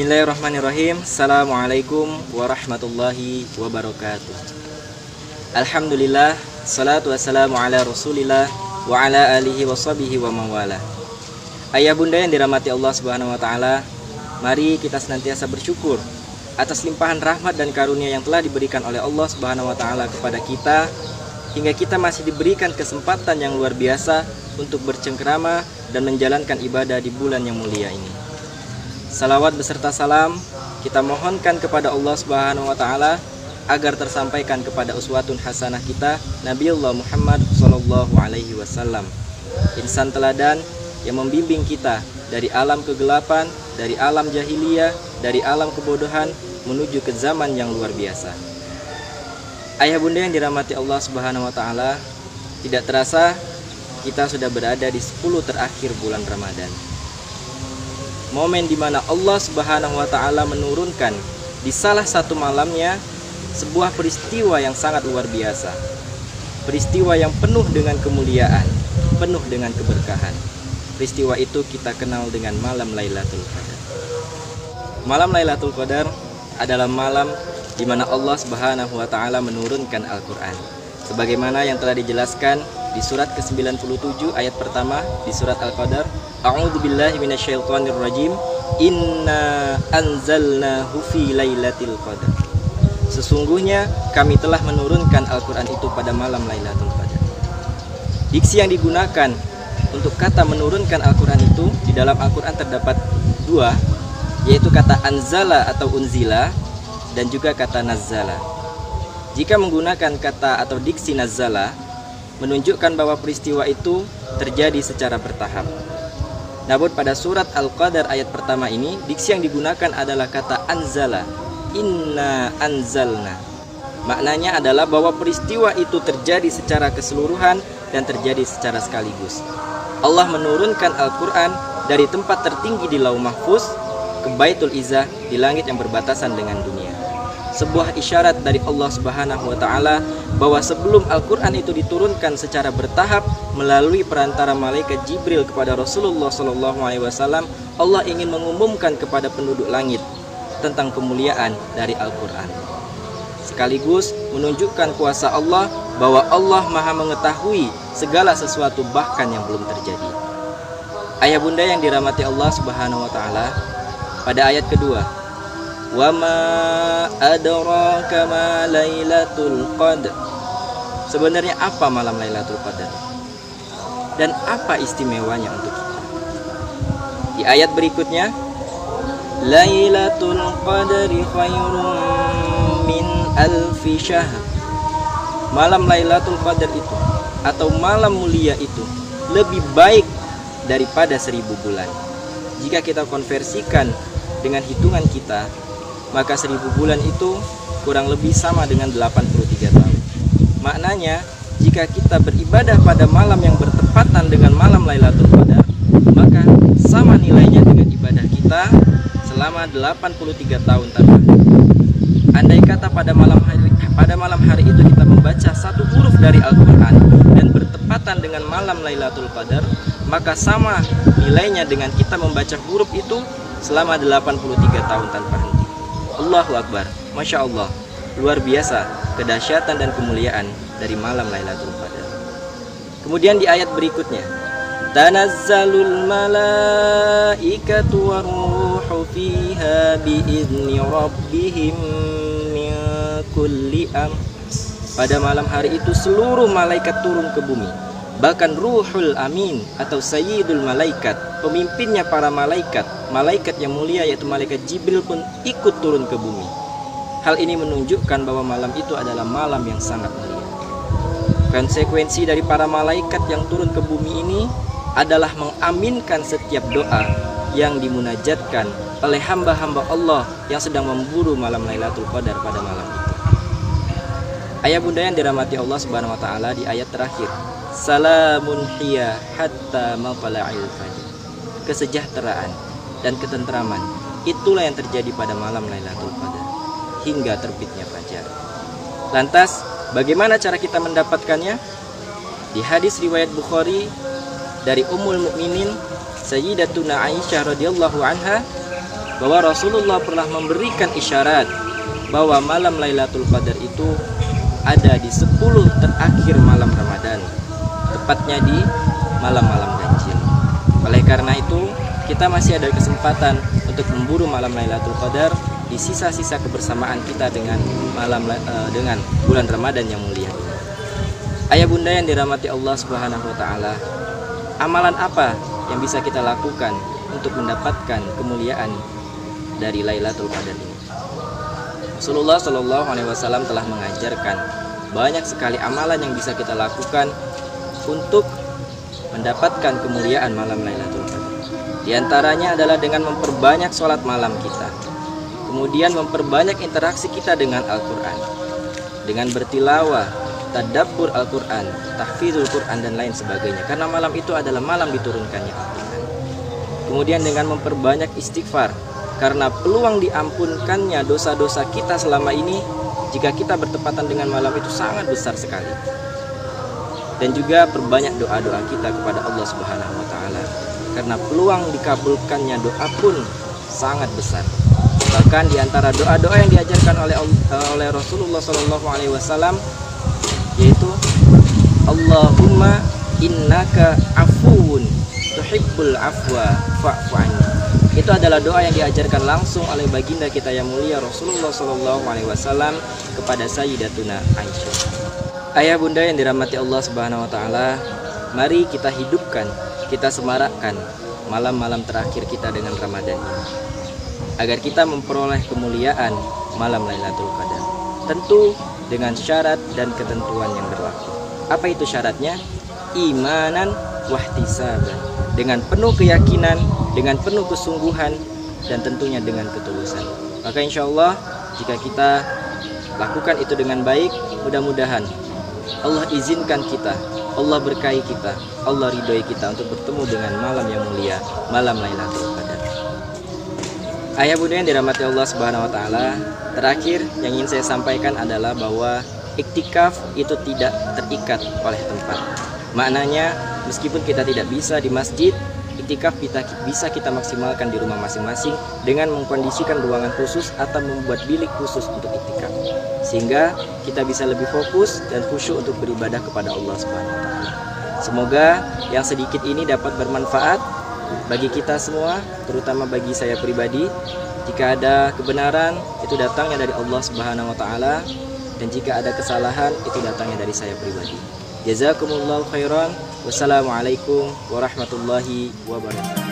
Bismillahirrahmanirrahim. Assalamualaikum warahmatullahi wabarakatuh. Alhamdulillah, salatu wassalamu ala rasulillah wa ala alihi wa sahbihi wa mawala. Ayah bunda yang dirahmati Allah subhanahu wa ta'ala, mari kita senantiasa bersyukur atas limpahan rahmat dan karunia yang telah diberikan oleh Allah subhanahu wa ta'ala kepada kita, hingga kita masih diberikan kesempatan yang luar biasa untuk bercengkerama dan menjalankan ibadah di bulan yang mulia ini. Salawat beserta salam kita mohonkan kepada Allah subhanahu wa ta'ala agar tersampaikan kepada uswatun hasanah kita, Nabiullah Muhammad sallallahu alaihi wasallam, insan teladan yang membimbing kita dari alam kegelapan, dari alam jahiliyah, dari alam kebodohan menuju ke zaman yang luar biasa. Ayah bunda yang dirahmati Allah subhanahu wa ta'ala, tidak terasa kita sudah berada di 10 terakhir bulan Ramadan. Momen di mana Allah subhanahu wa ta'ala menurunkan di salah satu malamnya sebuah peristiwa yang sangat luar biasa. Peristiwa yang penuh dengan kemuliaan, penuh dengan keberkahan. Peristiwa itu kita kenal dengan malam Lailatul Qadar. Malam Lailatul Qadar adalah malam di mana Allah subhanahu wa ta'ala menurunkan Al-Quran, sebagaimana yang telah dijelaskan di surat ke-97 ayat pertama di surat Al-Qadar. A'udzubillahi minasyaitonirrajim. Inna anzalnahu fi lailatul qadar. Sesungguhnya kami telah menurunkan Al-Quran itu pada malam Lailatul Qadar. Diksi yang digunakan untuk kata menurunkan Al-Quran itu di dalam Al-Quran terdapat dua, yaitu kata anzala atau unzila dan juga kata nazzala. Jika menggunakan kata atau diksi nazzala, menunjukkan bahwa peristiwa itu terjadi secara bertahap. Namun pada surat Al-Qadar ayat pertama ini, diksi yang digunakan adalah kata anzala. Inna anzalna. Maknanya adalah bahwa peristiwa itu terjadi secara keseluruhan dan terjadi secara sekaligus. Allah menurunkan Al-Quran dari tempat tertinggi di Lauh Mahfuz ke Baitul Izzah di langit yang berbatasan dengan dunia. Sebuah isyarat dari Allah subhanahu wa ta'ala bahwa sebelum Al-Quran itu diturunkan secara bertahap melalui perantara malaikat Jibril kepada Rasulullah SAW, Allah ingin mengumumkan kepada penduduk langit tentang kemuliaan dari Al-Quran, sekaligus menunjukkan kuasa Allah, bahwa Allah maha mengetahui segala sesuatu bahkan yang belum terjadi. Ayah bunda yang dirahmati Allah subhanahu wa ta'ala, pada ayat kedua, wa ma adraka ma lailatul qadar. Sebenarnya apa malam Lailatul Qadar dan apa istimewanya untuk kita? Di ayat berikutnya, Lailatul Qadari khairum min alfi syahr. Malam Lailatul Qadar itu atau malam mulia itu lebih baik daripada 1000 bulan. Jika kita konversikan dengan hitungan kita, maka 1000 bulan itu kurang lebih sama dengan 83 tahun. Maknanya, jika kita beribadah pada malam yang bertepatan dengan malam Lailatul Qadar, maka sama nilainya dengan ibadah kita selama 83 tahun tanpa henti. Andai kata pada malam hari itu kita membaca satu huruf dari Al-Quran dan bertepatan dengan malam Lailatul Qadar, maka sama nilainya dengan kita membaca huruf itu selama 83 tahun tanpa henti. Allahu Akbar, Masya Allah, luar biasa kedahsyatan dan kemuliaan dari malam Lailatul Qadar. Kemudian di ayat berikutnya, tanazzalul malaikatu waruhu fiha biizni rabbihim min kulli amr. Pada malam hari itu seluruh malaikat turun ke bumi, bahkan Ruhul Amin atau Sayyidul Malaikat, pemimpinnya para malaikat, malaikat yang mulia yaitu malaikat Jibril pun ikut turun ke bumi. Hal ini menunjukkan bahwa malam itu adalah malam yang sangat mulia. Konsekuensi dari para malaikat yang turun ke bumi ini adalah mengaminkan setiap doa yang dimunajatkan oleh hamba-hamba Allah yang sedang memburu malam Lailatul Qadar pada malam itu. Ayah bunda yang dirahmati Allah subhanahu wa ta'ala, di ayat terakhir, salamun hiya hatta matla'il fajr. Kesejahteraan dan ketentraman itulah yang terjadi pada malam Lailatul Qadar hingga terbitnya fajar. Lantas, bagaimana cara kita mendapatkannya? Di hadis riwayat Bukhari dari Ummul Mukminin Sayyidatuna Aisyah radhiyallahu anha, bahwa Rasulullah pernah memberikan isyarat bahwa malam Lailatul Qadar itu ada di 10 terakhir malam Ramadan, tepatnya di malam-malam ganjil. Oleh karena itu, kita masih ada kesempatan untuk memburu malam Lailatul Qadar di sisa-sisa kebersamaan kita dengan dengan bulan Ramadan yang mulia. Ayah bunda yang dirahmati Allah Subhanahu wa taala, amalan apa yang bisa kita lakukan untuk mendapatkan kemuliaan dari Lailatul Qadar ini? Rasulullah Shallallahu alaihi wasallam telah mengajarkan banyak sekali amalan yang bisa kita lakukan untuk mendapatkan kemuliaan malam Lailatul Qadar. Di antaranya adalah dengan memperbanyak sholat malam kita, kemudian memperbanyak interaksi kita dengan Al-Quran, dengan bertilawah, tadabbur Al-Quran, tahfizul Quran dan lain sebagainya, karena malam itu adalah malam diturunkannya Al-Quran. Kemudian dengan memperbanyak istighfar, karena peluang diampunkannya dosa-dosa kita selama ini jika kita bertepatan dengan malam itu sangat besar sekali. Dan juga perbanyak doa-doa kita kepada Allah Subhanahu wa taala, karena peluang dikabulkannya doa pun sangat besar. Bahkan di antara doa-doa yang diajarkan oleh Rasulullah Shallallahu alaihi wasallam yaitu Allahumma innaka afuwun tuhibbul afwa fa'fu anni. Itu adalah doa yang diajarkan langsung oleh baginda kita yang mulia Rasulullah Shallallahu alaihi wasallam kepada Sayyidatuna Aisyah. Ayah bunda yang dirahmati Allah Subhanahu wa taala, mari kita hidupkan, kita semarakkan malam-malam terakhir kita dengan Ramadan ini, agar kita memperoleh kemuliaan malam Lailatul Qadar. Tentu dengan syarat dan ketentuan yang berlaku. Apa itu syaratnya? Imanan wahtisaban, dengan penuh keyakinan, dengan penuh kesungguhan, dan tentunya dengan ketulusan. Maka insya Allah jika kita lakukan itu dengan baik, mudah-mudahan Allah izinkan kita, Allah berkahi kita, Allah ridhoi kita untuk bertemu dengan malam yang mulia, malam Lailatul Qadar. Ayah bunda yang dirahmati Allah Subhanahu wa taala, terakhir yang ingin saya sampaikan adalah bahwa iktikaf itu tidak terikat oleh tempat. Maknanya, meskipun kita tidak bisa di masjid, iktikaf bisa kita maksimalkan di rumah masing-masing dengan mengkondisikan ruangan khusus atau membuat bilik khusus untuk iktikaf, sehingga kita bisa lebih fokus dan khusyuk untuk beribadah kepada Allah Subhanahu wa taala. Semoga yang sedikit ini dapat bermanfaat bagi kita semua, terutama bagi saya pribadi. Jika ada kebenaran, itu datangnya dari Allah Subhanahu wa taala, dan jika ada kesalahan, itu datangnya dari saya pribadi. Jazakumullahu khairan. Wassalamualaikum warahmatullahi wabarakatuh.